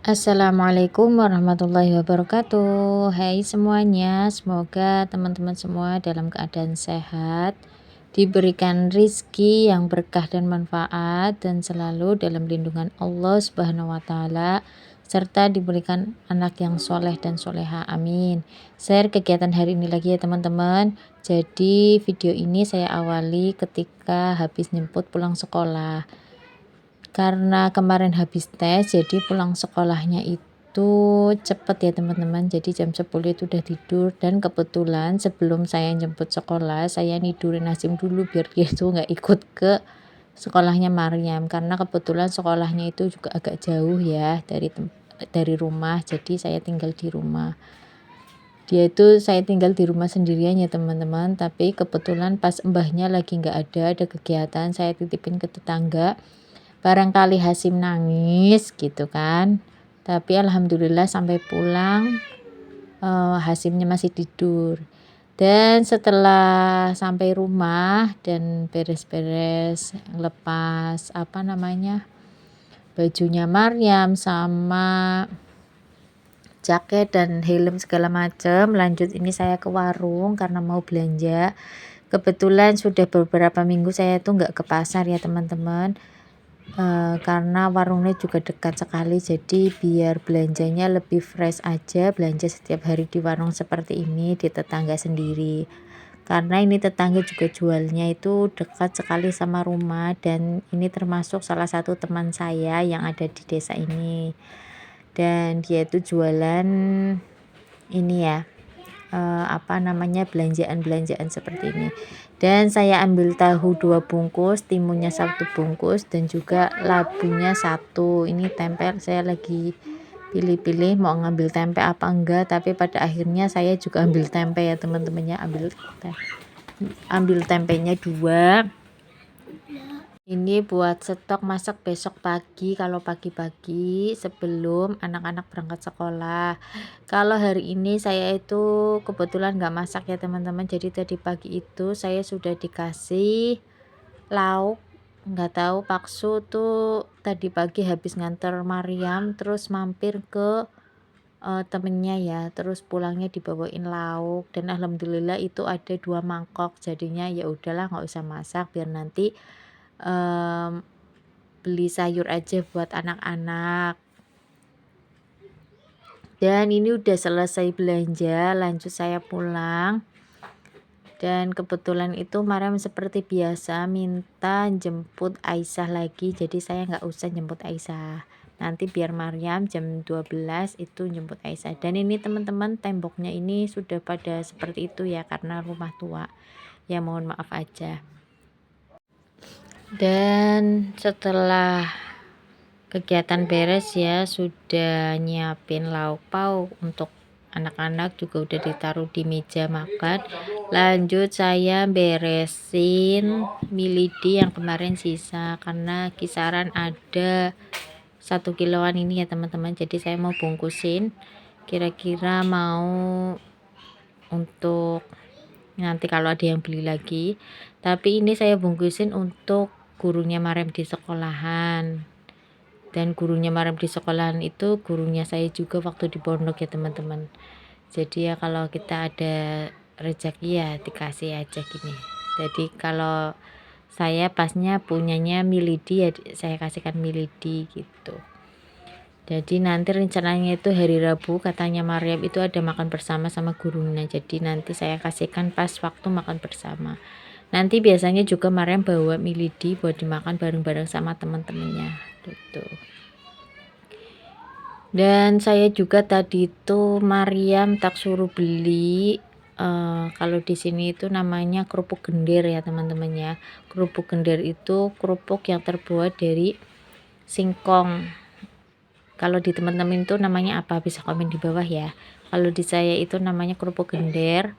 Assalamualaikum warahmatullahi wabarakatuh. Hai semuanya, semoga teman-teman semua dalam keadaan sehat, diberikan rizki yang berkah dan manfaat, dan selalu dalam lindungan Allah Subhanahu wa Ta'ala, serta diberikan anak yang soleh dan soleha. Amin. Share kegiatan hari ini lagi ya teman-teman. Jadi video ini saya awali ketika habis nyemput pulang sekolah. Karena kemarin habis tes, jadi pulang sekolahnya itu cepet ya teman-teman. Jadi jam 10 itu udah tidur, dan kebetulan sebelum saya jemput sekolah, saya nidurin Hasim dulu biar dia tuh nggak ikut ke sekolahnya Maryam. Karena kebetulan sekolahnya itu juga agak jauh ya dari rumah, jadi saya tinggal di rumah. Saya tinggal di rumah sendirian ya teman-teman, tapi kebetulan pas mbahnya lagi nggak ada kegiatan, saya titipin ke tetangga. Barangkali Hasim nangis gitu kan, tapi alhamdulillah sampai pulang Hasimnya masih tidur. Dan setelah sampai rumah dan beres-beres lepas bajunya Maryam sama jaket dan helm segala macam, lanjut ini saya ke warung karena mau belanja. Kebetulan sudah beberapa minggu saya tuh nggak ke pasar ya teman-teman. Karena warungnya juga dekat sekali, jadi biar belanjanya lebih fresh aja, belanja setiap hari di warung seperti ini, di tetangga sendiri. Karena ini tetangga juga jualnya itu dekat sekali sama rumah, dan ini termasuk salah satu teman saya yang ada di desa ini, dan dia itu jualan ini ya, belanjaan seperti ini. Dan saya ambil tahu 2 bungkus, timunnya 1 bungkus, dan juga labunya 1. Ini tempe, saya lagi pilih-pilih mau ngambil tempe apa enggak, tapi pada akhirnya saya juga ambil tempe ya teman-temannya, ambil tempenya 2. Ini buat stok masak besok pagi, kalau pagi-pagi sebelum anak-anak berangkat sekolah. Kalau hari ini saya itu kebetulan nggak masak ya teman-teman, jadi tadi pagi itu saya sudah dikasih lauk. Nggak tahu Paksu tuh tadi pagi habis nganter Maryam, terus mampir ke temennya ya, terus pulangnya dibawain lauk, dan alhamdulillah itu ada 2 mangkok. Jadinya ya udahlah nggak usah masak, biar nanti beli sayur aja buat anak-anak. Dan ini udah selesai belanja, lanjut saya pulang. Dan kebetulan itu Maryam seperti biasa minta jemput Aisyah lagi, jadi saya nggak usah jemput Aisyah. Nanti biar Maryam jam 12 itu jemput Aisyah. Dan ini teman-teman, temboknya ini sudah pada seperti itu ya, karena rumah tua. Ya mohon maaf aja. Dan setelah kegiatan beres ya, sudah nyiapin lauk pauk untuk anak-anak, juga udah ditaruh di meja makan. Lanjut saya beresin milidi yang kemarin sisa, karena kisaran ada 1 kiloan ini ya teman-teman. Jadi saya mau bungkusin, kira-kira mau untuk nanti kalau ada yang beli lagi. Tapi ini saya bungkusin untuk gurunya Maryam di sekolahan, dan gurunya Maryam di sekolahan itu gurunya saya juga waktu di pondok ya teman-teman. Jadi ya kalau kita ada rezeki ya dikasih aja gini. Jadi kalau saya pasnya punyanya milidi ya saya kasihkan milidi gitu. Jadi nanti rencananya itu hari Rabu, katanya Maryam itu ada makan bersama sama gurunya. Jadi nanti saya kasihkan pas waktu makan bersama. Nanti biasanya juga Maryam bawa milidi buat dimakan bareng-bareng sama teman-temannya gitu. Dan saya juga tadi itu Maryam tak suruh beli kalau di sini itu namanya kerupuk gender ya teman-teman ya. Kerupuk gender itu kerupuk yang terbuat dari singkong. Kalau di teman-teman itu namanya apa, bisa komen di bawah ya. Kalau di saya itu namanya kerupuk gender.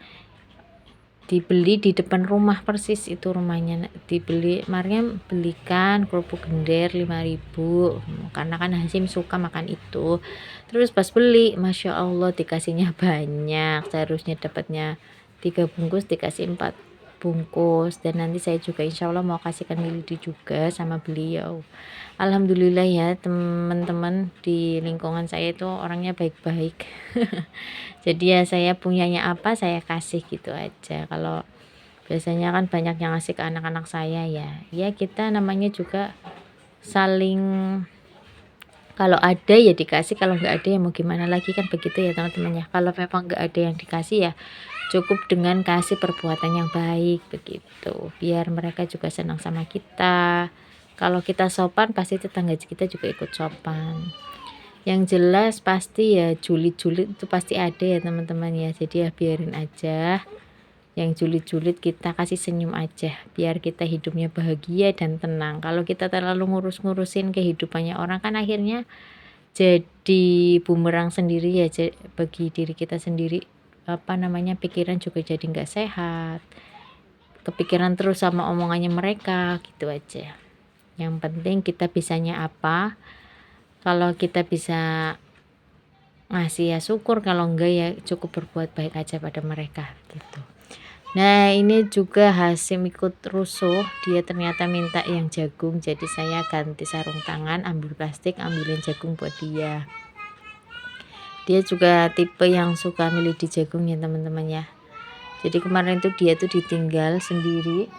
Dibeli di depan rumah persis, itu rumahnya. Dibeli, Maryam belikan kerupuk gender 5.000, karena kan Hasim suka makan itu. Terus pas beli, Masya Allah dikasihnya banyak. Seharusnya dapatnya 3 bungkus, dikasih 4. bungkus, dan nanti saya juga insya Allah mau kasihkan Milady juga sama beliau. Alhamdulillah ya teman-teman, di lingkungan saya itu orangnya baik-baik. Jadi ya saya punyanya apa saya kasih gitu aja. Kalau biasanya kan banyak yang ngasih ke anak-anak saya ya kita namanya juga saling, kalau ada ya dikasih, kalau nggak ada ya mau gimana lagi, kan begitu ya teman-teman ya. Kalau memang nggak ada yang dikasih ya cukup dengan kasih perbuatan yang baik begitu, biar mereka juga senang sama kita. Kalau kita sopan pasti tetangga kita juga ikut sopan. Yang jelas pasti ya julid-julid itu pasti ada ya teman-teman ya, jadi ya biarin aja. Yang julid-julid kita kasih senyum aja, biar kita hidupnya bahagia dan tenang. Kalau kita terlalu ngurus-ngurusin kehidupannya orang kan akhirnya jadi bumerang sendiri ya, bagi diri kita sendiri, pikiran juga jadi nggak sehat, kepikiran terus sama omongannya mereka gitu aja. Yang penting kita bisanya apa, kalau kita bisa ngasih ya syukur, kalau enggak ya cukup berbuat baik aja pada mereka gitu. Nah ini juga Hasim ikut rusuh, dia ternyata minta yang jagung, jadi saya ganti sarung tangan, ambil plastik, ambilin jagung buat dia. Dia juga tipe yang suka milih di jagung ya teman-teman ya. Jadi kemarin tuh dia tuh ditinggal sendiri,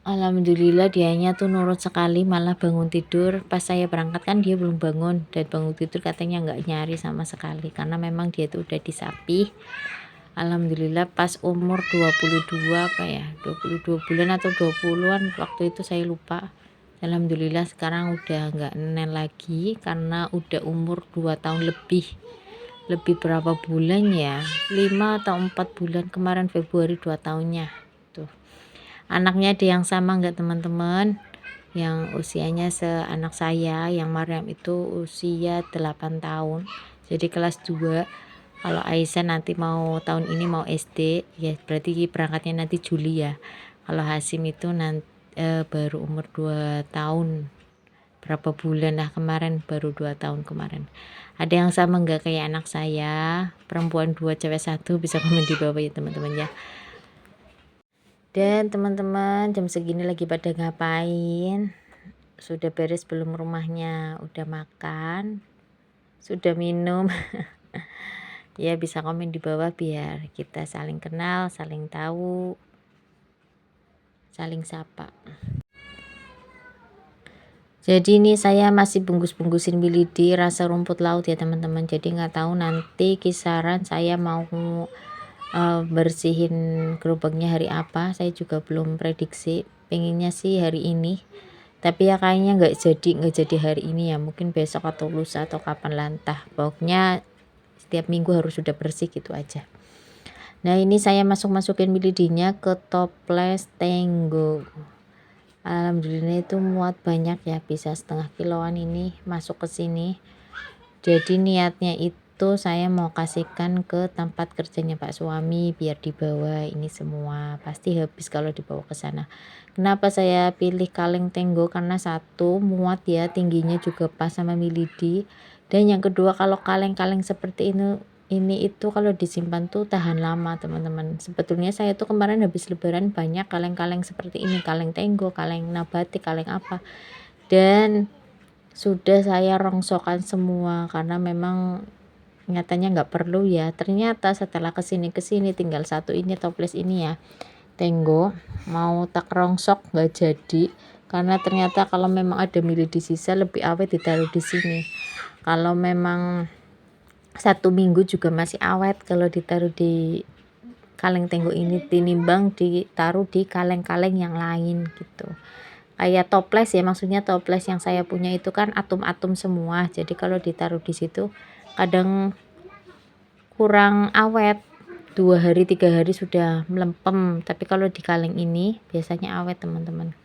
alhamdulillah dianya tuh nurut sekali, malah bangun tidur pas saya berangkat kan dia belum bangun, dan bangun tidur katanya nggak nyari sama sekali karena memang dia tuh udah disapih. Alhamdulillah pas umur 22 22 bulan atau 20-an waktu itu saya lupa. Alhamdulillah sekarang udah nggak nenen lagi karena udah umur 2 tahun lebih berapa bulan ya, 5 atau 4 bulan, kemarin Februari 2 tahunnya tuh. Anaknya ada yang sama nggak teman-teman, yang usianya seanak saya, yang Maryam itu usia 8 tahun jadi kelas 2. Kalau Aisyah nanti mau tahun ini mau SD ya, berarti berangkatnya nanti Juli ya. Kalau Hasim itu nanti baru umur 2 tahun berapa bulan lah, kemarin baru 2 tahun kemarin. Ada yang sama nggak kayak anak saya, perempuan 2 cewek 1, bisa komen di bawah ya teman-teman ya. Dan teman-teman jam segini lagi pada ngapain? Sudah beres belum rumahnya? Udah makan? Sudah minum? Ya bisa komen di bawah biar kita saling kenal, saling tahu, saling sapa. Jadi ini saya masih bungkus-bungkusin Milady rasa rumput laut ya teman-teman. Jadi nggak tahu nanti kisaran saya mau bersihin gerobaknya hari apa, saya juga belum prediksi. Pengennya sih hari ini, tapi ya kayaknya nggak jadi hari ini ya, mungkin besok atau lusa atau kapan lantah. Pokoknya setiap minggu harus sudah bersih gitu aja. Nah ini saya masukin Milady-nya ke toples Tenggo. Alhamdulillah itu muat banyak ya, bisa setengah kiloan ini masuk ke sini. Jadi niatnya itu saya mau kasihkan ke tempat kerjanya Pak suami biar dibawa ini semua, pasti habis kalau dibawa ke sana. Kenapa saya pilih kaleng Tenggo? Karena satu muat ya, tingginya juga pas sama Milady, dan yang kedua kalau kaleng-kaleng seperti ini itu kalau disimpan tuh tahan lama teman-teman. Sebetulnya saya tuh kemarin habis lebaran banyak kaleng-kaleng seperti ini, kaleng Tenggo, kaleng nabati, kaleng apa, dan sudah saya rongsokkan semua karena memang nyatanya nggak perlu ya. Ternyata setelah kesini tinggal satu ini toples ini ya Tenggo, mau tak rongsok nggak jadi karena ternyata kalau memang ada Milady sisa lebih awet ditaruh di sini. Kalau memang 1 minggu juga masih awet kalau ditaruh di kaleng Tenggo ini, tinimbang ditaruh di kaleng-kaleng yang lain gitu. Kayak toples ya, maksudnya toples yang saya punya itu kan atum-atum semua, jadi kalau ditaruh di situ kadang kurang awet, 2 hari 3 hari sudah melempem, tapi kalau di kaleng ini biasanya awet teman-teman.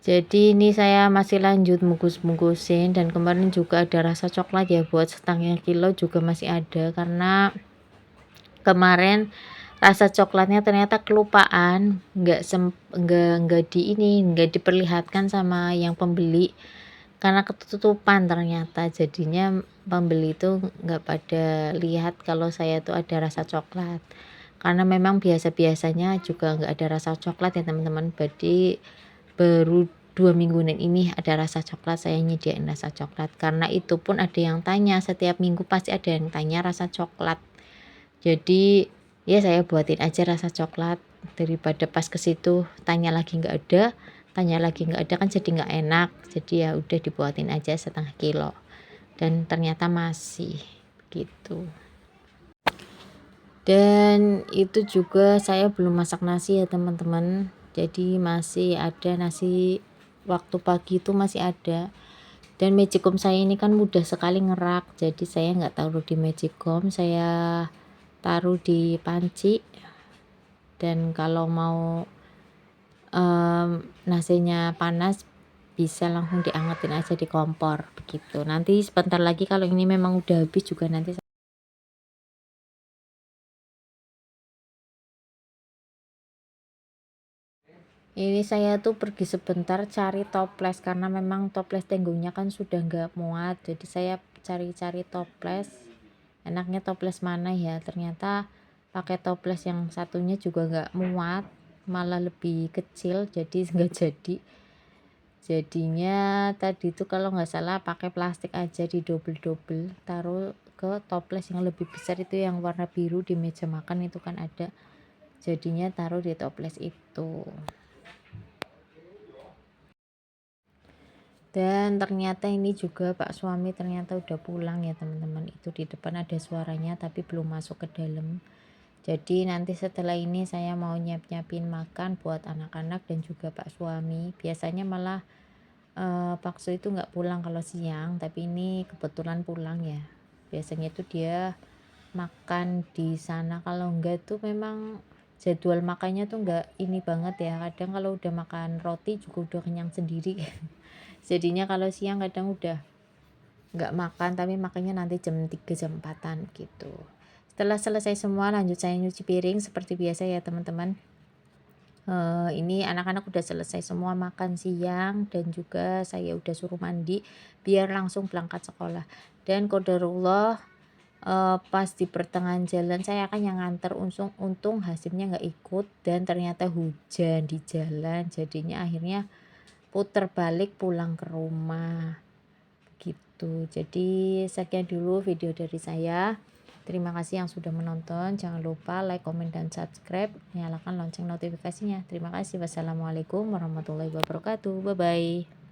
Jadi ini saya masih lanjut bungkus-bungkusin, dan kemarin juga ada rasa coklat ya, buat setengah kilo juga masih ada, karena kemarin rasa coklatnya ternyata kelupaan, nggak diperlihatkan sama yang pembeli karena ketutupan ternyata, jadinya pembeli itu nggak pada lihat kalau saya tuh ada rasa coklat. karena memang biasanya juga nggak ada rasa coklat ya teman-teman. Jadi baru 2 mingguan ini ada rasa coklat, saya nyediain rasa coklat. Karena itu pun ada yang tanya, setiap minggu pasti ada yang tanya rasa coklat. Jadi ya saya buatin aja rasa coklat, daripada pas ke situ tanya lagi nggak ada, kan jadi nggak enak. Jadi ya udah dibuatin aja 1/2 kilo. Dan ternyata masih gitu. Dan itu juga saya belum masak nasi ya teman-teman. Jadi masih ada nasi waktu pagi itu masih ada. Dan magicom saya ini kan mudah sekali ngerak, jadi saya nggak taruh di magicom, saya taruh di panci. Dan kalau mau nasinya panas bisa langsung diangetin aja di kompor begitu. Nanti sebentar lagi kalau ini memang udah habis juga nanti ini saya tuh pergi sebentar cari toples karena memang toples tenggonya kan sudah nggak muat. Jadi saya cari-cari toples, enaknya toples mana ya, ternyata pakai toples yang satunya juga nggak muat, malah lebih kecil, jadi nggak jadinya tadi tuh kalau nggak salah pakai plastik aja, di double taruh ke toples yang lebih besar itu, yang warna biru di meja makan itu kan ada, jadinya taruh di toples itu. Dan ternyata ini juga Pak suami ternyata udah pulang ya teman-teman. Itu di depan ada suaranya tapi belum masuk ke dalam. Jadi nanti setelah ini saya mau nyiapin makan buat anak-anak dan juga Pak suami. Biasanya malah Pak Su itu nggak pulang kalau siang, tapi ini kebetulan pulang ya. Biasanya itu dia makan di sana, kalau enggak tuh memang jadwal makannya tuh enggak ini banget ya. Kadang kalau udah makan roti juga udah kenyang sendiri. Jadinya kalau siang kadang udah nggak makan, tapi makannya nanti jam 3 jam 4-an gitu. Setelah selesai semua lanjut saya nyuci piring seperti biasa ya teman-teman. Ini anak-anak udah selesai semua makan siang dan juga saya udah suruh mandi biar langsung berangkat sekolah. Dan qadarullah pas di pertengahan jalan saya kan yang nganter, untung Hasimnya nggak ikut dan ternyata hujan di jalan, jadinya akhirnya puter balik pulang ke rumah gitu. Jadi sekian dulu video dari saya. Terima kasih yang sudah menonton. Jangan lupa like, komen, dan subscribe. Nyalakan lonceng notifikasinya. Terima kasih. Wassalamualaikum warahmatullahi wabarakatuh. Bye bye.